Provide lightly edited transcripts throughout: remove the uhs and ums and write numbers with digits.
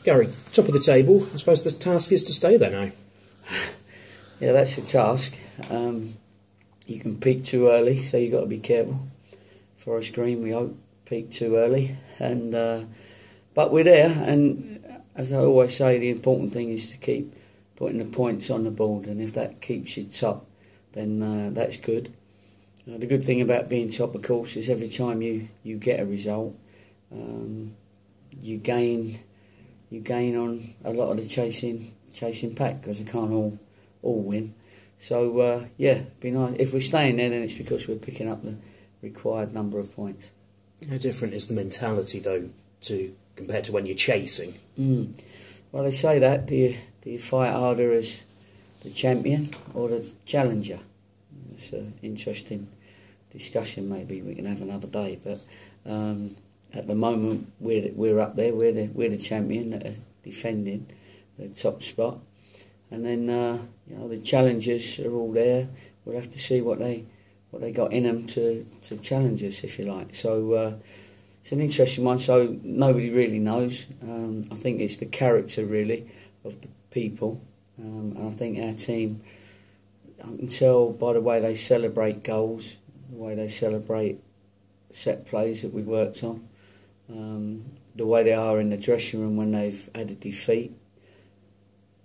Gary, top of the table. I suppose the task is to stay there now. Yeah, that's a task. You can peak too early, so you've got to be careful. Forest Green, we hope, peak too early, and but we're there. And as I always say, the important thing is to keep putting the points on the board, and if that keeps you top, then that's good. The good thing about being top, of course, is every time you get a result, you gain on a lot of the chasing pack, because they can't all win. So yeah, be nice if we're staying there. Then it's because we're picking up the required number of points. How different is the mentality though compared to when you're chasing? Well, they say that do you fight harder as the champion or the challenger? It's an interesting discussion. Maybe we can have another day, but at the moment we're up there. We're the champion that are defending the top spot, and then the challengers are all there. We'll have to see what they got in them to challenge us, if you like. So it's an interesting one. So nobody really knows. I think it's the character really of the people, and I think our team, I can tell by the way they celebrate goals, the way they celebrate set plays that we worked on, the way they are in the dressing room when they've had a defeat,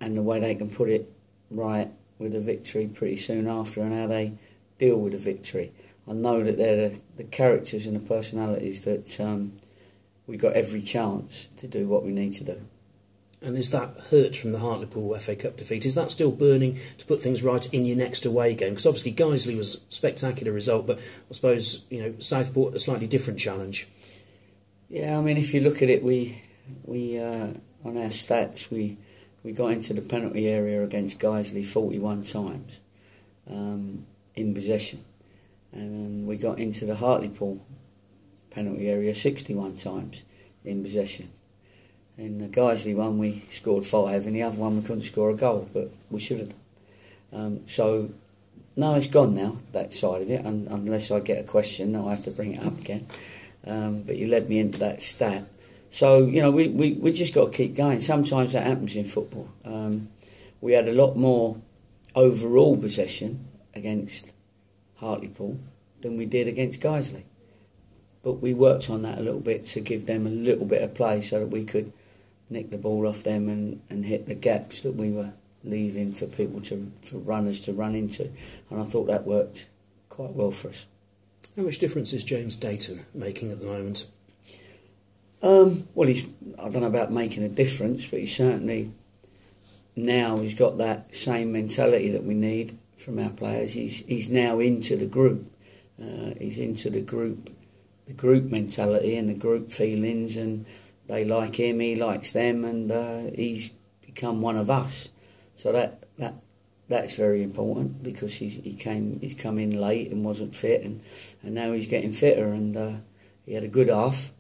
and the way they can put it right with a victory pretty soon after, and how they deal with a victory. I know that they're the characters and the personalities that we got every chance to do what we need to do. And is that hurt from the Hartlepool FA Cup defeat? Is that still burning to put things right in your next away game? Because obviously Guiseley was a spectacular result, but I suppose Southport a slightly different challenge. Yeah, I mean, if you look at it, we on our stats we got into the penalty area against Guiseley 41 times in possession, and we got into the Hartlepool penalty area 61 times in possession. In the Guiseley one we scored 5, and the other one we couldn't score a goal, but we should have done. So no, it's gone now, that side of it, and unless I get a question I'll have to bring it up again. But you led me into that stat. So, we just got to keep going. Sometimes that happens in football. We had a lot more overall possession against Hartlepool than we did against Guiseley. But we worked on that a little bit to give them a little bit of play so that we could nick the ball off them and hit the gaps that we were leaving for people for runners to run into. And I thought that worked quite well for us. How much difference is James Dayton making at the moment? Well, I don't know about making a difference, but he's certainly he's got that same mentality that we need from our players. He's now into the group. He's into the group mentality and the group feelings, and they like him, he likes them, and he's become one of us. So that's very important, because he's come in late and wasn't fit, and now he's getting fitter, and he had a good half.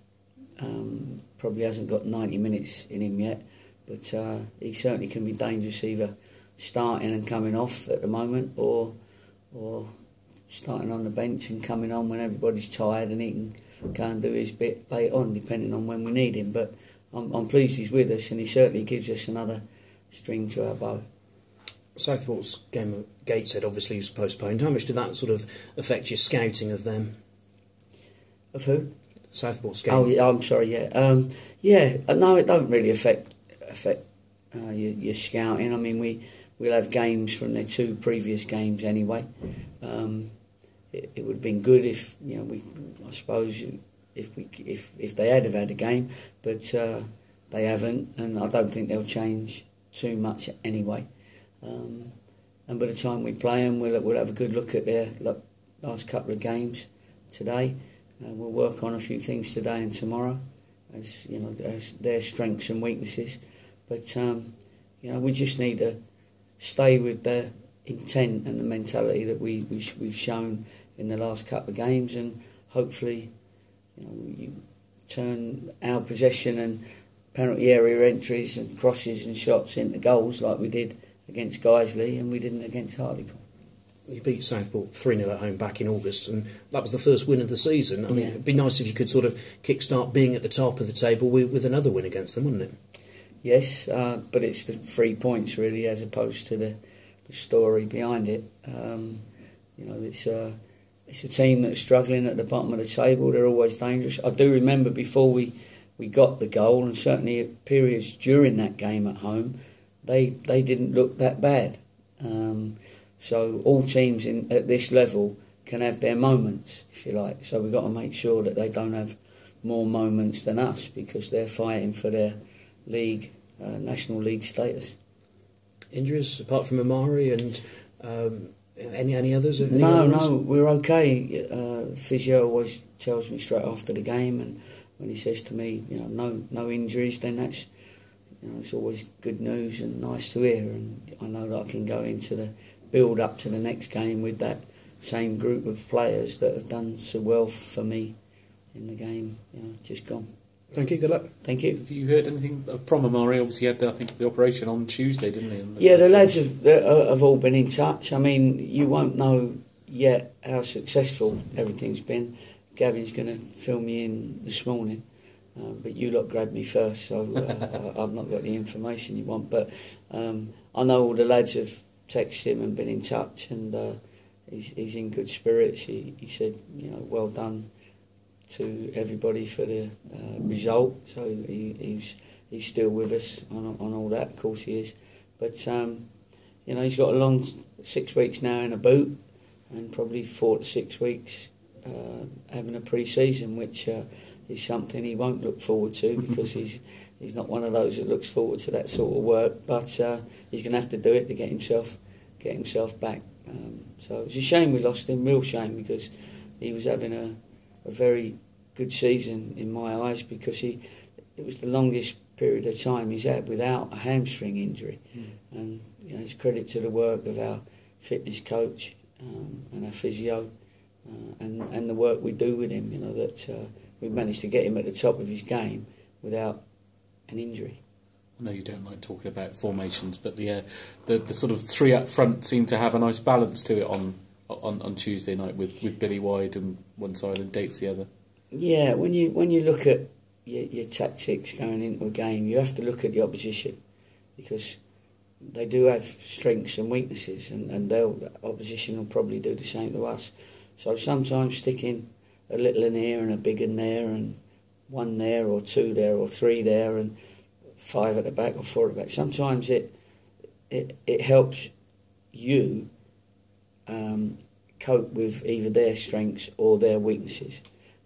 Probably hasn't got 90 minutes in him yet, but he certainly can be dangerous, either starting and coming off at the moment, or starting on the bench and coming on when everybody's tired, and he can go and do his bit late on, depending on when we need him. But I'm pleased he's with us, and he certainly gives us another string to our bow. Southport's game at Gateshead obviously was postponed. How much did that sort of affect your scouting of them? Of who? Southport's game. Oh, yeah, I'm sorry, yeah. No, it don't really affect your scouting. I mean, we'll have games from their 2 previous games anyway. It would have been good if, I suppose, if they had a game, but they haven't, and I don't think they'll change too much anyway. And by the time we play them, we'll have a good look at their last couple of games today. We'll work on a few things today and tomorrow, as their strengths and weaknesses. But we just need to stay with the intent and the mentality that we've shown in the last couple of games, and hopefully, you turn our possession and penalty area entries and crosses and shots into goals like we did against Guiseley and we didn't against Hartlepool. You beat Southport 3-0 at home back in August, and that was the first win of the season. I mean, it'd be nice if you could sort of kickstart being at the top of the table with another win against them, wouldn't it? yes, but it's the 3 points really, as opposed to the story behind it. It's a team that's struggling at the bottom of the table. They're always dangerous. I do remember before we got the goal, and certainly at periods during that game at home, they didn't look that bad. So all teams at this level can have their moments, if you like. So we've got to make sure that they don't have more moments than us, because they're fighting for their league, National League status. Injuries apart from Amari and any others? No, we're okay. Physio always tells me straight after the game, and when he says to me, no injuries, then that's, it's always good news and nice to hear. And I know that I can go into the build up to the next game with that same group of players that have done so well for me in the game, just gone. Thank you, good luck. Thank you. Have you heard anything from Amari? Obviously, he had, the operation on Tuesday, didn't he? Yeah, the lads have all been in touch. I mean, you won't know yet how successful everything's been. Gavin's going to fill me in this morning, but you lot grabbed me first, so I've not got the information you want. But I know all the lads have texted him and been in touch, and he's in good spirits. He said, well done to everybody for the result. So he's still with us on all that. Of course he is. But he's got a long 6 weeks now in a boot, and probably 4 to 6 weeks having a pre-season, which is something he won't look forward to, because he's not one of those that looks forward to that sort of work. But he's going to have to do it to get himself back. So it's a shame we lost him, real shame, because he was having a very good season in my eyes, because it was the longest period of time he's had without a hamstring injury. And it's credit to the work of our fitness coach and our physio and the work we do with him, that we've managed to get him at the top of his game without an injury. I know you don't like talking about formations, but the sort of three up front seemed to have a nice balance to it on Tuesday night, with Billy Wide on one side and Dates the other. Yeah, when you look at your tactics going into a game, you have to look at the opposition, because they do have strengths and weaknesses, and the opposition will probably do the same to us. So sometimes sticking a little in here and a big in there, and one there or two there or three there, and 5 at the back or 4 at the back, sometimes it helps you cope with either their strengths or their weaknesses,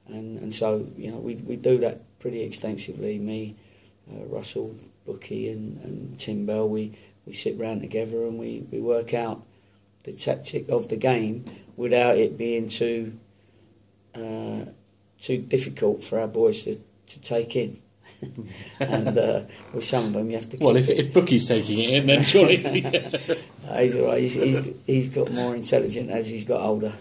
and so we do that pretty extensively. Me, Russell, Bookie, and Tim Bell, we sit round together and we work out the tactic of the game without it being too difficult for our boys to take in. And with some of them you have to keep if Bookie's taking it in, then surely he's all right. He's got more intelligent as he's got older.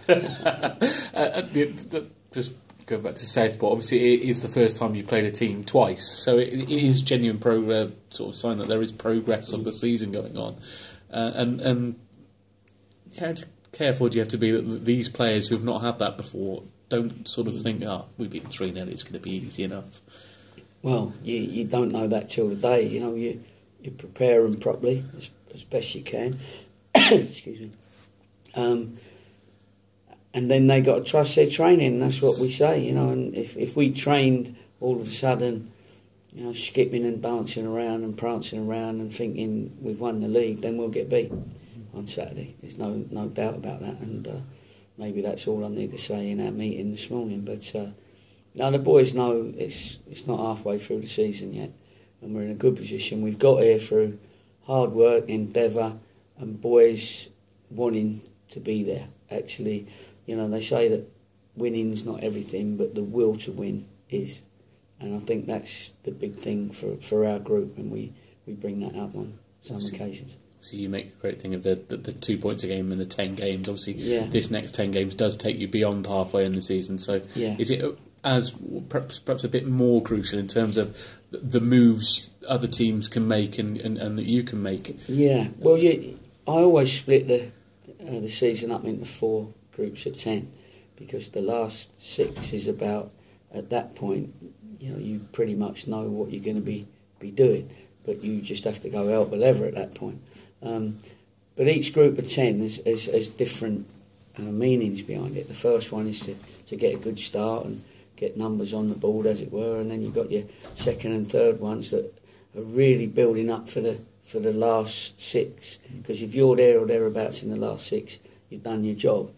Just going back to Southport, obviously it is the first time you played a team twice, so it is genuine progress, sort of sign that there is progress of the season going on, and how careful do you have to be that these players who have not had that before don't sort of think, we've been 3-0, it's going to be easy enough? Well, you don't know that till the day. You prepare them properly as best you can. Excuse me. And then they got to trust their training. And that's what we say. And if we trained all of a sudden, skipping and dancing around and prancing around and thinking we've won the league, then we'll get beat on Saturday. There's no doubt about that. And maybe that's all I need to say in our meeting this morning. But now the boys know it's not halfway through the season yet, and we're in a good position. We've got here through hard work, endeavour, and boys wanting to be there. Actually, they say that winning's not everything, but the will to win is, and I think that's the big thing for our group, and we bring that out on some occasions. So you make a great thing of the 2 points a game and the 10 games. Obviously, This next 10 games does take you beyond halfway in the season. So is it as perhaps a bit more crucial in terms of the moves other teams can make and that you can make? Yeah, well, I always split the season up into 4 groups of 10, because the last 6 is about, at that point, you pretty much know what you're going to be doing. but you just have to go hell for leather at that point. But each group of 10 has different meanings behind it. The first one is to get a good start and get numbers on the board, as it were, and then you've got your second and third ones that are really building up for the last 6. Because if you're there or thereabouts in the last 6, you've done your job.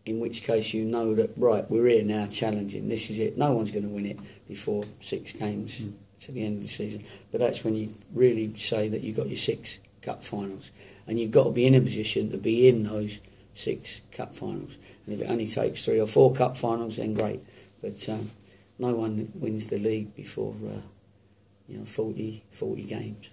In which case you know that, right, we're here now challenging, this is it. No one's going to win it before 6 games to the end of the season. But that's when you really say that you've got your 6 cup finals. And you've got to be in a position to be in those 6 cup finals. And if it only takes 3 or 4 cup finals, then great. But no one wins the league before 40 games.